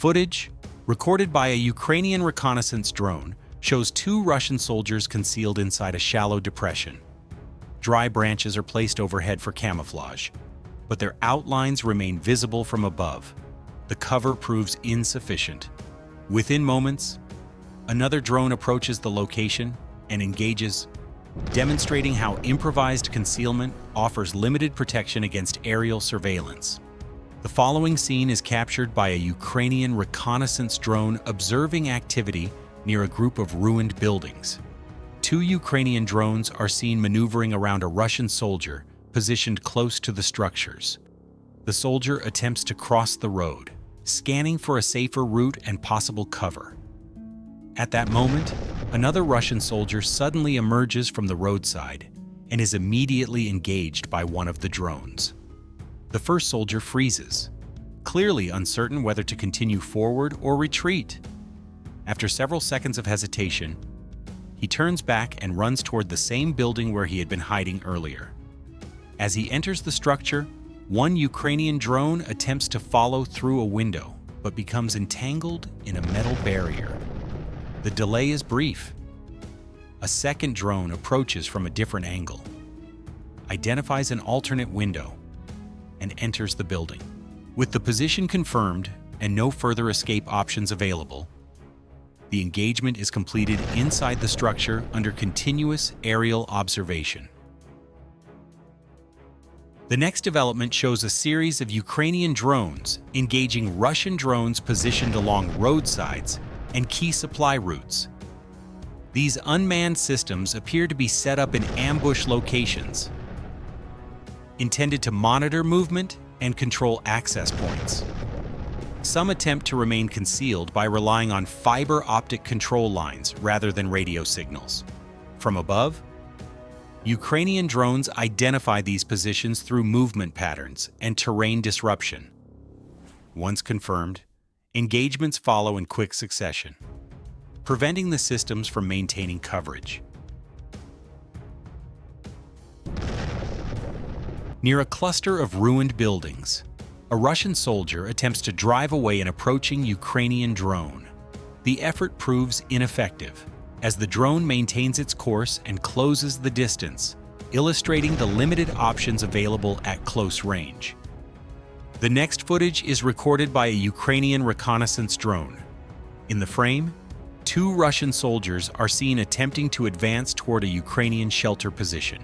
footage, recorded by a Ukrainian reconnaissance drone, shows two Russian soldiers concealed inside a shallow depression. Dry branches are placed overhead for camouflage, but their outlines remain visible from above. The cover proves insufficient. Within moments, another drone approaches the location and engages, demonstrating how improvised concealment offers limited protection against aerial surveillance. The following scene is captured by a Ukrainian reconnaissance drone observing activity near a group of ruined buildings. Two Ukrainian drones are seen maneuvering around a Russian soldier positioned close to the structures. The soldier attempts to cross the road, scanning for a safer route and possible cover. At that moment, another Russian soldier suddenly emerges from the roadside and is immediately engaged by one of the drones. The first soldier freezes, clearly uncertain whether to continue forward or retreat. After several seconds of hesitation, he turns back and runs toward the same building where he had been hiding earlier. As he enters the structure, one Ukrainian drone attempts to follow through a window, but becomes entangled in a metal barrier. The delay is brief. A second drone approaches from a different angle, identifies an alternate window, and enters the building. With the position confirmed and no further escape options available, the engagement is completed inside the structure under continuous aerial observation. The next development shows a series of Ukrainian drones engaging Russian drones positioned along roadsides and key supply routes. These unmanned systems appear to be set up in ambush locations, intended to monitor movement and control access points. Some attempt to remain concealed by relying on fiber optic control lines rather than radio signals. From above, Ukrainian drones identify these positions through movement patterns and terrain disruption. Once confirmed, engagements follow in quick succession, preventing the systems from maintaining coverage. Near a cluster of ruined buildings, a Russian soldier attempts to drive away an approaching Ukrainian drone. The effort proves ineffective, as the drone maintains its course and closes the distance, illustrating the limited options available at close range. The next footage is recorded by a Ukrainian reconnaissance drone. In the frame, two Russian soldiers are seen attempting to advance toward a Ukrainian shelter position.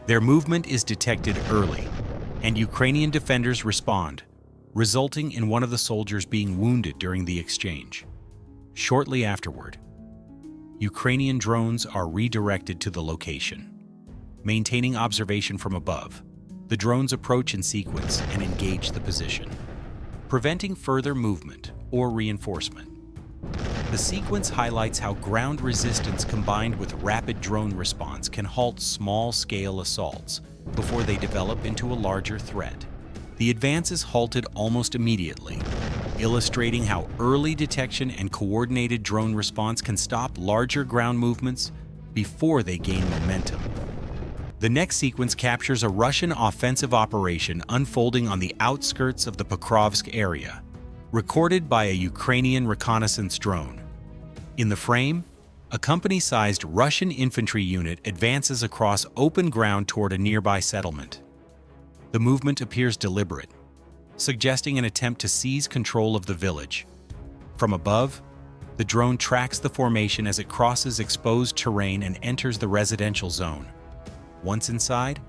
Their movement is detected early, and Ukrainian defenders respond, resulting in one of the soldiers being wounded during the exchange. Shortly afterward, Ukrainian drones are redirected to the location. Maintaining observation from above, the drones approach in sequence and engage the position, preventing further movement or reinforcement. The sequence highlights how ground resistance combined with rapid drone response can halt small-scale assaults before they develop into a larger threat. The advance is halted almost immediately, illustrating how early detection and coordinated drone response can stop larger ground movements before they gain momentum. The next sequence captures a Russian offensive operation unfolding on the outskirts of the Pokrovsk area, recorded by a Ukrainian reconnaissance drone. In the frame, a company-sized Russian infantry unit advances across open ground toward a nearby settlement. The movement appears deliberate, suggesting an attempt to seize control of the village. From above, the drone tracks the formation as it crosses exposed terrain and enters the residential zone. Once inside,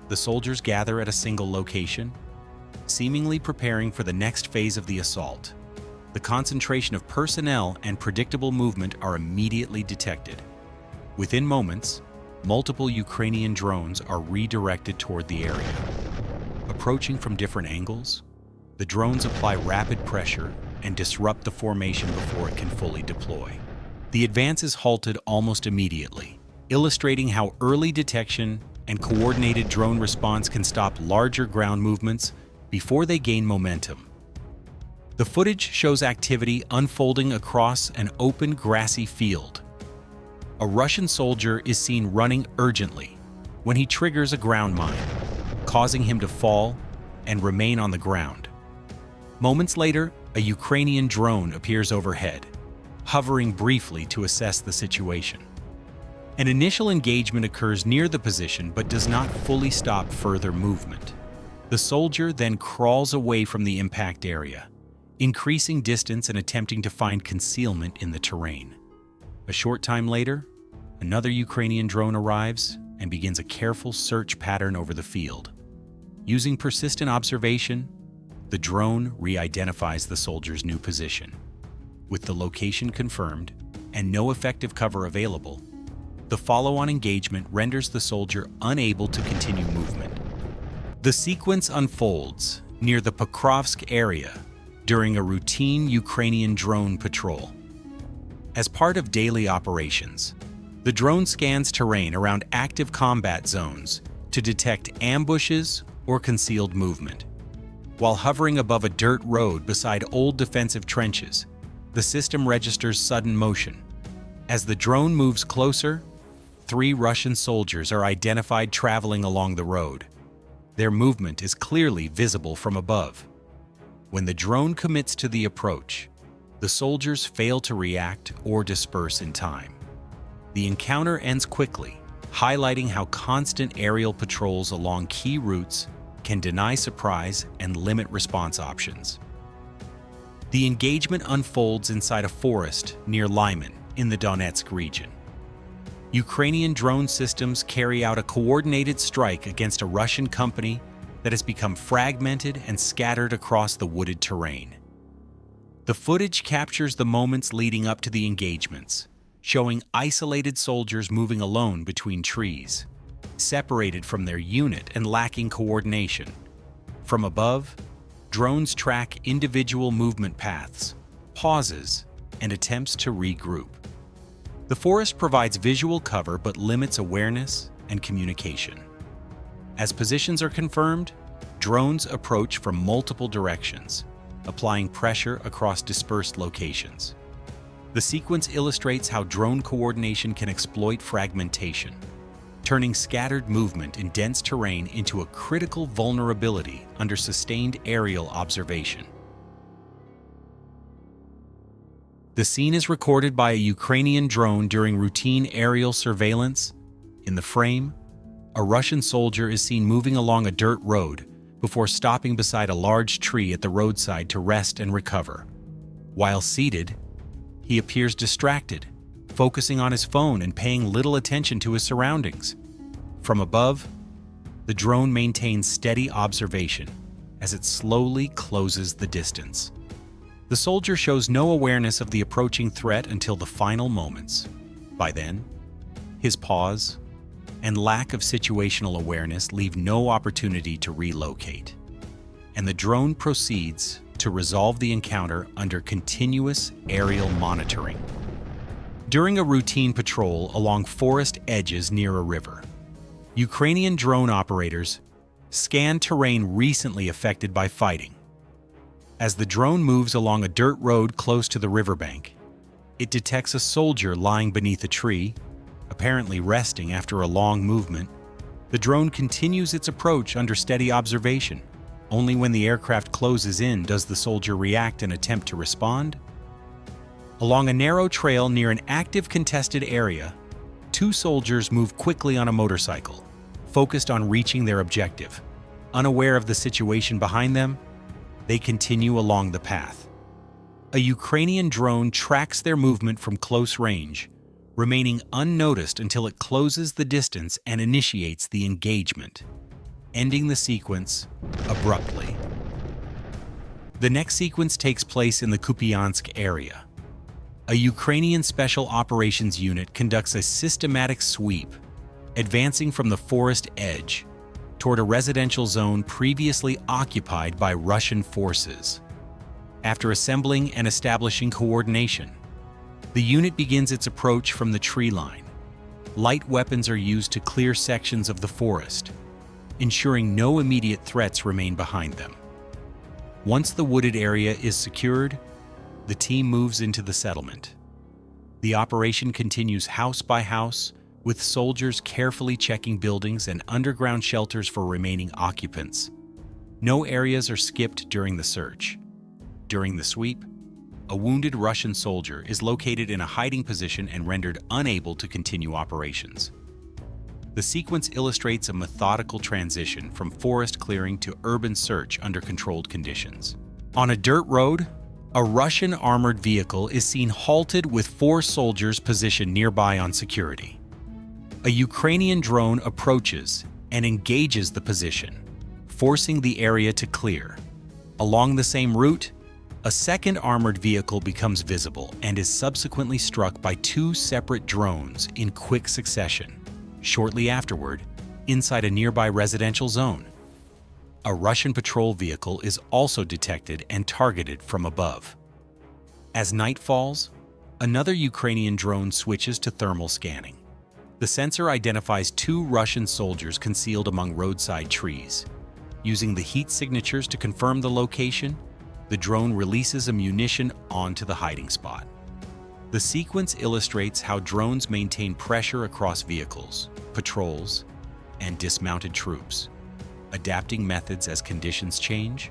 the soldiers gather at a single location, seemingly preparing for the next phase of the assault. The concentration of personnel and predictable movement are immediately detected. Within moments, multiple Ukrainian drones are redirected toward the area. Approaching from different angles, the drones apply rapid pressure and disrupt the formation before it can fully deploy. The advance is halted almost immediately, illustrating how early detection and coordinated drone response can stop larger ground movements before they gain momentum. The footage shows activity unfolding across an open grassy field. A Russian soldier is seen running urgently when he triggers a ground mine, causing him to fall and remain on the ground. Moments later, a Ukrainian drone appears overhead, hovering briefly to assess the situation. An initial engagement occurs near the position but does not fully stop further movement. The soldier then crawls away from the impact area, increasing distance and attempting to find concealment in the terrain. A short time later, another Ukrainian drone arrives and begins a careful search pattern over the field. Using persistent observation, the drone re-identifies the soldier's new position. With the location confirmed and no effective cover available, the follow-on engagement renders the soldier unable to continue movement. The sequence unfolds near the Pokrovsk area during a routine Ukrainian drone patrol. As part of daily operations, the drone scans terrain around active combat zones to detect ambushes or concealed movement. While hovering above a dirt road beside old defensive trenches, the system registers sudden motion. As the drone moves closer, 3 Russian soldiers are identified traveling along the road. Their movement is clearly visible from above. When the drone commits to the approach, the soldiers fail to react or disperse in time. The encounter ends quickly, highlighting how constant aerial patrols along key routes can deny surprise and limit response options. The engagement unfolds inside a forest near Lyman in the Donetsk region. Ukrainian drone systems carry out a coordinated strike against a Russian company that has become fragmented and scattered across the wooded terrain. The footage captures the moments leading up to the engagements, showing isolated soldiers moving alone between trees, separated from their unit and lacking coordination. From above, drones track individual movement paths, pauses, and attempts to regroup. The forest provides visual cover but limits awareness and communication. As positions are confirmed, drones approach from multiple directions, applying pressure across dispersed locations. The sequence illustrates how drone coordination can exploit fragmentation, turning scattered movement in dense terrain into a critical vulnerability under sustained aerial observation. The scene is recorded by a Ukrainian drone during routine aerial surveillance. In the frame, a Russian soldier is seen moving along a dirt road before stopping beside a large tree at the roadside to rest and recover. While seated, he appears distracted, focusing on his phone and paying little attention to his surroundings. From above, the drone maintains steady observation as it slowly closes the distance. The soldier shows no awareness of the approaching threat until the final moments. By then, his pause and lack of situational awareness leave no opportunity to relocate, and the drone proceeds to resolve the encounter under continuous aerial monitoring. During a routine patrol along forest edges near a river, Ukrainian drone operators scan terrain recently affected by fighting. As the drone moves along a dirt road close to the riverbank, it detects a soldier lying beneath a tree, apparently resting after a long movement. The drone continues its approach under steady observation. Only when the aircraft closes in does the soldier react and attempt to respond. Along a narrow trail near an active contested area, 2 soldiers move quickly on a motorcycle, focused on reaching their objective. Unaware of the situation behind them, they continue along the path. A Ukrainian drone tracks their movement from close range, remaining unnoticed until it closes the distance and initiates the engagement, ending the sequence abruptly. The next sequence takes place in the Kupiansk area. A Ukrainian Special Operations Unit conducts a systematic sweep, advancing from the forest edge toward a residential zone previously occupied by Russian forces. After assembling and establishing coordination, the unit begins its approach from the tree line. Light weapons are used to clear sections of the forest, ensuring no immediate threats remain behind them. Once the wooded area is secured, the team moves into the settlement. The operation continues house by house, with soldiers carefully checking buildings and underground shelters for remaining occupants. No areas are skipped during the search. During the sweep, a wounded Russian soldier is located in a hiding position and rendered unable to continue operations. The sequence illustrates a methodical transition from forest clearing to urban search under controlled conditions. On a dirt road, a Russian armored vehicle is seen halted with 4 soldiers positioned nearby on security. A Ukrainian drone approaches and engages the position, forcing the area to clear. Along the same route, a second armored vehicle becomes visible and is subsequently struck by 2 separate drones in quick succession. Shortly afterward, inside a nearby residential zone, a Russian patrol vehicle is also detected and targeted from above. As night falls, another Ukrainian drone switches to thermal scanning. The sensor identifies 2 Russian soldiers concealed among roadside trees. Using the heat signatures to confirm the location, the drone releases a munition onto the hiding spot. The sequence illustrates how drones maintain pressure across vehicles, patrols, and dismounted troops, adapting methods as conditions change